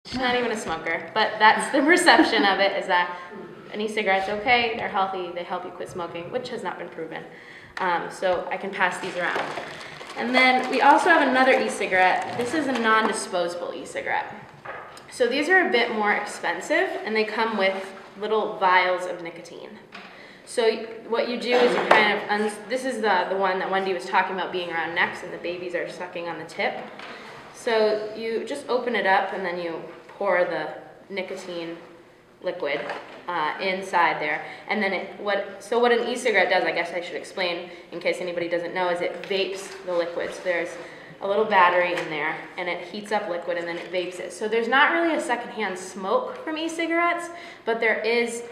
She's not even a smoker, but that's the perception of it, is that an e-cigarette's okay, they're healthy, they help you quit smoking, which has not been proven. So I can pass these around. And then we also have another e-cigarette. This is a non-disposable e-cigarette. So these are a bit more expensive, and they come with little vials of nicotine. So what you do is you kind of, this is the one that Wendy was talking about being around necks, and the babies are sucking on the tip. So you just open it up, and then you pour the nicotine liquid inside there. And then what an e-cigarette does, I guess I should explain in case anybody doesn't know, is it vapes the liquid. So there's a little battery in there, and it heats up liquid, and then it vapes it. So there's not really a secondhand smoke from e-cigarettes, but there is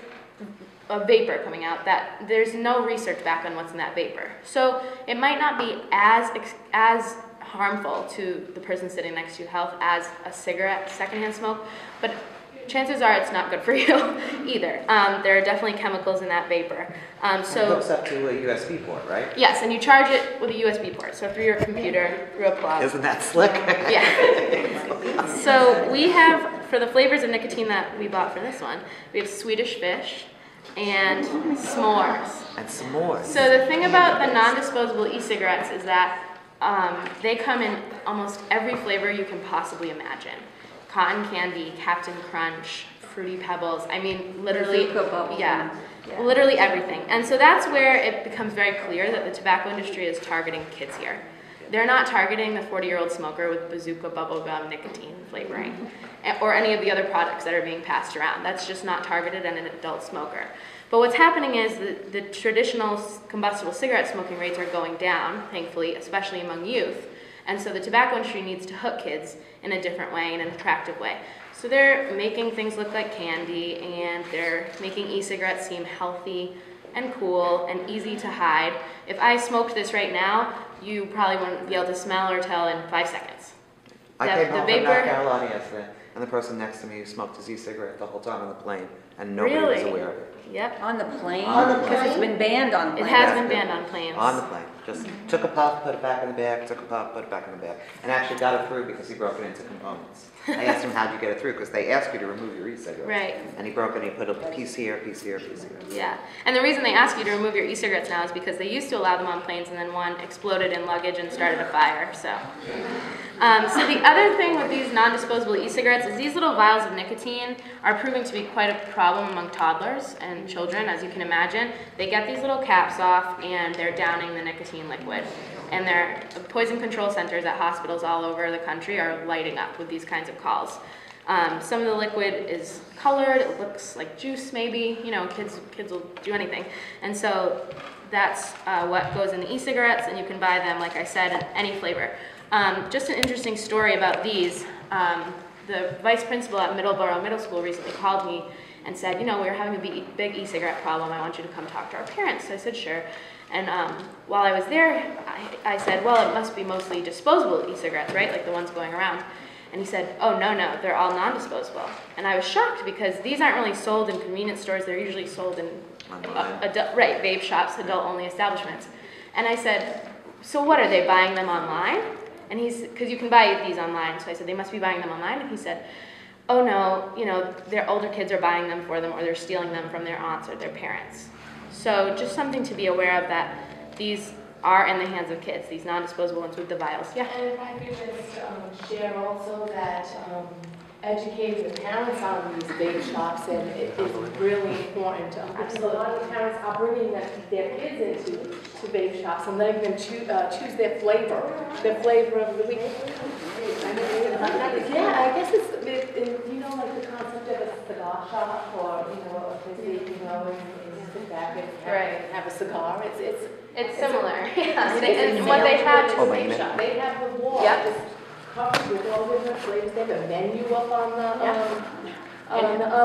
a vapor coming out that there's no research back on what's in that vapor. So it might not be as harmful to the person sitting next to you health as a cigarette secondhand smoke, but chances are it's not good for you either. There are definitely chemicals in that vapor. So it hooks up to a USB port, right? Yes, and you charge it with a USB port, so through your computer, through a plug. Isn't that slick? Yeah. So we have, for the flavors of nicotine that we bought for this one, we have Swedish Fish and s'mores. And s'mores. So the thing about the non-disposable e-cigarettes is that they come in almost every flavor you can possibly imagine. Cotton candy, Captain Crunch, Fruity Pebbles, I mean, literally, yeah, literally everything. And so that's where it becomes very clear that the tobacco industry is targeting kids here. They're not targeting the 40-year-old smoker with bazooka bubblegum nicotine flavoring or any of the other products that are being passed around. That's just not targeted at an adult smoker. But what's happening is the traditional combustible cigarette smoking rates are going down, thankfully, especially among youth. And so the tobacco industry needs to hook kids in a different way, in an attractive way. So they're making things look like candy, and they're making e-cigarettes seem healthy and cool and easy to hide. If I smoked this right now, you probably wouldn't be able to smell or tell in 5 seconds. I came home from North Carolina yesterday, and the person next to me smoked his e-cigarette the whole time on the plane, and nobody was aware of it. Yep. On the plane? Because it's been banned on planes. It has been banned on planes. On the plane. Just took a puff, put it back in the bag, took a puff, put it back in the bag, and actually got it through because he broke it into components. I asked him, how'd you get it through? Because they ask you to remove your e-cigarettes. Right. And he broke it, and he put a piece here, piece here, piece here. Yeah. And the reason they ask you to remove your e-cigarettes now is because they used to allow them on planes, and then one exploded in luggage and started a fire. So the other thing with these non-disposable e-cigarettes is these little vials of nicotine are proving to be quite a problem among toddlers and children, as you can imagine. They get these little caps off, and they're downing the nicotine liquid. And their poison control centers at hospitals all over the country are lighting up with these kinds of calls. Some of the liquid is colored, it looks like juice maybe, you know, kids will do anything. And so that's what goes in the e-cigarettes, and you can buy them, like I said, in any flavor. Just an interesting story about these. The vice principal at Middleborough Middle School recently called me and said, you know, we're having a big e-cigarette problem, I want you to come talk to our parents. So I said, sure. And while I was there, I said, well, it must be mostly disposable e-cigarettes, right? Like the ones going around. And he said, oh, no, they're all non-disposable. And I was shocked because these aren't really sold in convenience stores. They're usually sold in vape shops, adult-only establishments. And I said, so what, are they buying them online? And because you can buy these online. So I said, they must be buying them online. And he said, oh, no, you know, their older kids are buying them for them, or they're stealing them from their aunts or their parents. So just something to be aware of, that these are in the hands of kids, these non-disposable ones with the vials. Yeah? And if I could just share also that educating the parents on these vape shops, and it is really important because a lot of parents are bringing their kids into vape shops and letting them choose their flavor of the week. Yeah, I guess it's you know, like the concept of a cigar shop, or you know, a place where you can go and sit back and have a cigar. It's similar. Yeah. And what they have is a vape shop. They have the wall. Yep. Covered with all different flavors. They have a menu up on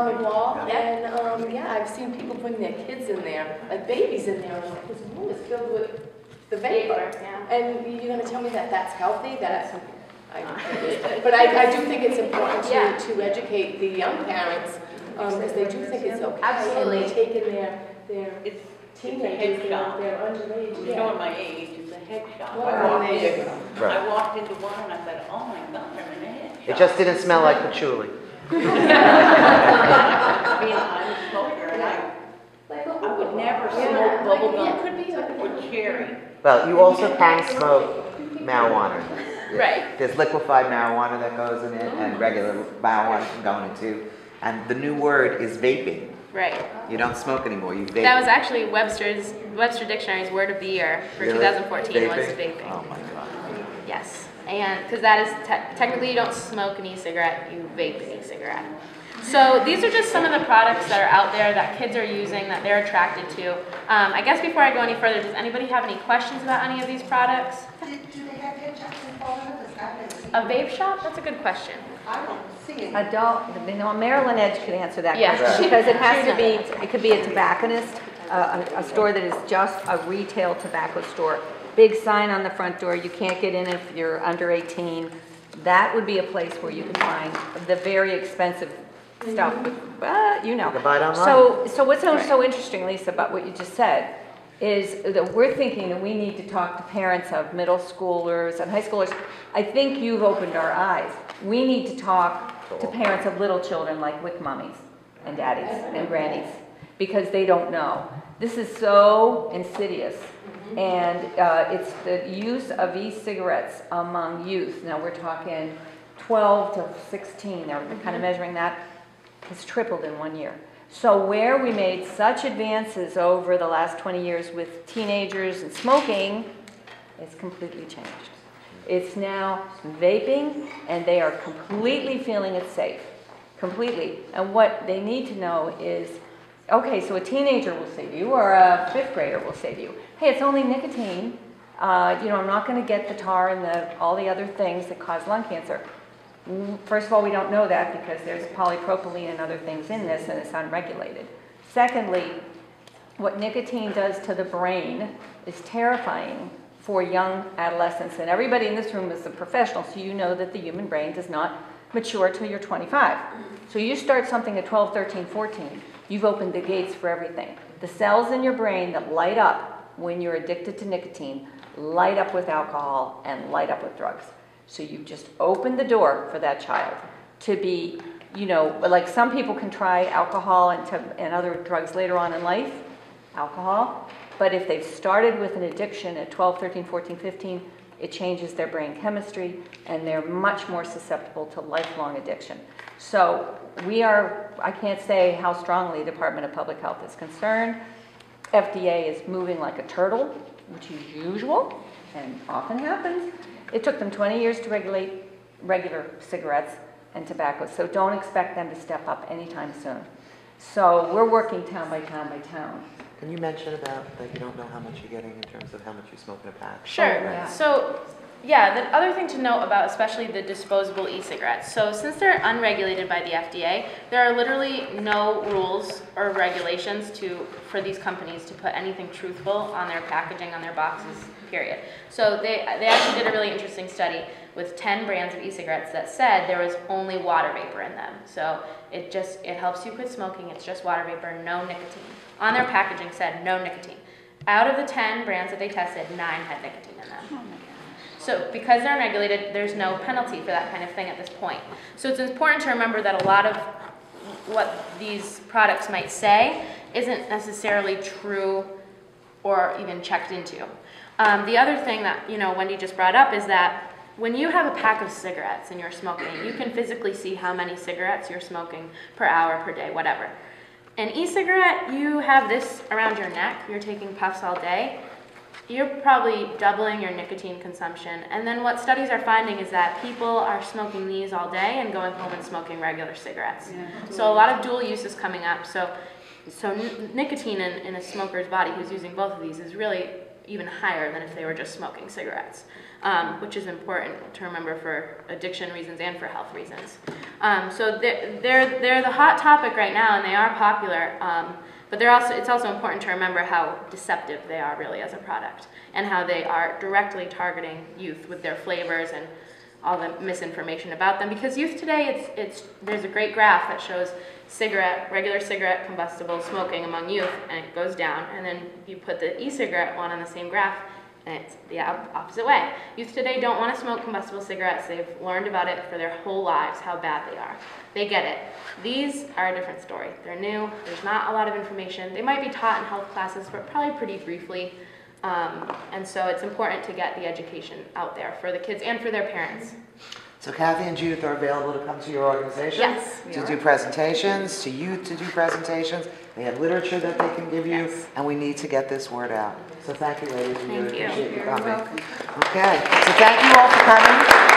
the wall. And yeah, I've seen people bring their kids in there, like babies in there, and like, this room is filled with the vapor. Yeah. And you're going to tell me that that's healthy? But I do think it's important to educate the young parents, because they do think it's okay. Absolutely. And they take in their teenagers, their underage. You know my age, it's a head shop. Well, I walked into one and I said, oh my God, I'm in a head shop. It just didn't smell like patchouli. I mean, I'm a smoker and I would never smoke bubble gum or cherry. Well, you also can smoke marijuana. Right. There's liquefied marijuana that goes in it, and regular marijuana can go in it too. And the new word is vaping. Right. You don't smoke anymore, you vape. That was actually Webster Dictionary's word of the year for Really? 2014 was vaping. Oh my God. Yes, and because that is technically you don't smoke an e-cigarette, you vape an e-cigarette. So these are just some of the products that are out there that kids are using that they're attracted to. I guess before I go any further, does anybody have any questions about any of these products? Do they have vape shops in Florida? A vape shop? That's a good question. I don't see it. Adult, Marilyn Edge could answer that Yeah. question, because it has to be, it could be a tobacconist, a store that is just a retail tobacco store. Big sign on the front door, you can't get in if you're under 18. That would be a place where you can find the very expensive stuff, you know. You can buy it online. So what's so interesting, Lisa, about what you just said, is that we're thinking that we need to talk to parents of middle schoolers and high schoolers. I think you've opened our eyes. We need to talk to parents of little children like WIC mummies and daddies and grannies, because they don't know. This is so insidious. And it's the use of e-cigarettes among youth. Now we're talking 12 to 16, they're kind of measuring that, has tripled in 1 year. So where we made such advances over the last 20 years with teenagers and smoking, it's completely changed. It's now vaping, and they are completely feeling it's safe, completely. And what they need to know is, okay, so a teenager will say to you, or a fifth grader will say to you, hey, it's only nicotine. I'm not going to get the tar and all the other things that cause lung cancer. First of all, we don't know that because there's polypropylene and other things in this, and it's unregulated. Secondly, what nicotine does to the brain is terrifying for young adolescents. And everybody in this room is a professional, so you know that the human brain does not mature till you're 25. So you start something at 12, 13, 14, you've opened the gates for everything. The cells in your brain that light up when you're addicted to nicotine light up with alcohol and light up with drugs. So you've just opened the door for that child to be, like some people can try alcohol and other drugs later on in life, alcohol, but if they've started with an addiction at 12, 13, 14, 15, it changes their brain chemistry, and they're much more susceptible to lifelong addiction. So I can't say how strongly the Department of Public Health is concerned. FDA is moving like a turtle, which is usual and often happens. It took them 20 years to regulate regular cigarettes and tobacco, so don't expect them to step up anytime soon. So we're working town by town by town. Can you mention about that you don't know how much you're getting in terms of how much you smoke in a pack? Sure. yeah. So, yeah, the other thing to note about especially the disposable e-cigarettes. So since they're unregulated by the FDA, there are literally no rules or regulations for these companies to put anything truthful on their packaging, on their boxes, period. So they actually did a really interesting study with 10 brands of e-cigarettes that said there was only water vapor in them. So it helps you quit smoking, it's just water vapor, no nicotine. On their packaging said no nicotine. Out of the 10 brands that they tested, 9 had nicotine in them. So because they're unregulated, there's no penalty for that kind of thing at this point. So it's important to remember that a lot of what these products might say isn't necessarily true or even checked into. The other thing that Wendy just brought up is that when you have a pack of cigarettes and you're smoking, you can physically see how many cigarettes you're smoking per hour, per day, whatever. An e-cigarette, you have this around your neck, you're taking puffs all day, you're probably doubling your nicotine consumption. And then what studies are finding is that people are smoking these all day and going home and smoking regular cigarettes. Yeah. So a lot of dual use is coming up. So nicotine in a smoker's body who's using both of these is really even higher than if they were just smoking cigarettes, which is important to remember for addiction reasons and for health reasons. So they're the hot topic right now, and they are popular. But it's also important to remember how deceptive they are really as a product, and how they are directly targeting youth with their flavors and all the misinformation about them. Because youth today, there's a great graph that shows regular cigarette combustible smoking among youth, and it goes down. And then you put the e-cigarette one on the same graph, And it's the opposite way. Youth today don't want to smoke combustible cigarettes. They've learned about it for their whole lives, how bad they are. They get it. These are a different story. They're new. There's not a lot of information. They might be taught in health classes, but probably pretty briefly. And so it's important to get the education out there for the kids and for their parents. So Kathy and Judith are available to come to your organization? Yes, To do presentations, to youth to do presentations. They have literature that they can give you, Yes. and we need to get this word out. So thank you, ladies. We Thank really you. appreciate you coming. Okay, so thank you all for coming.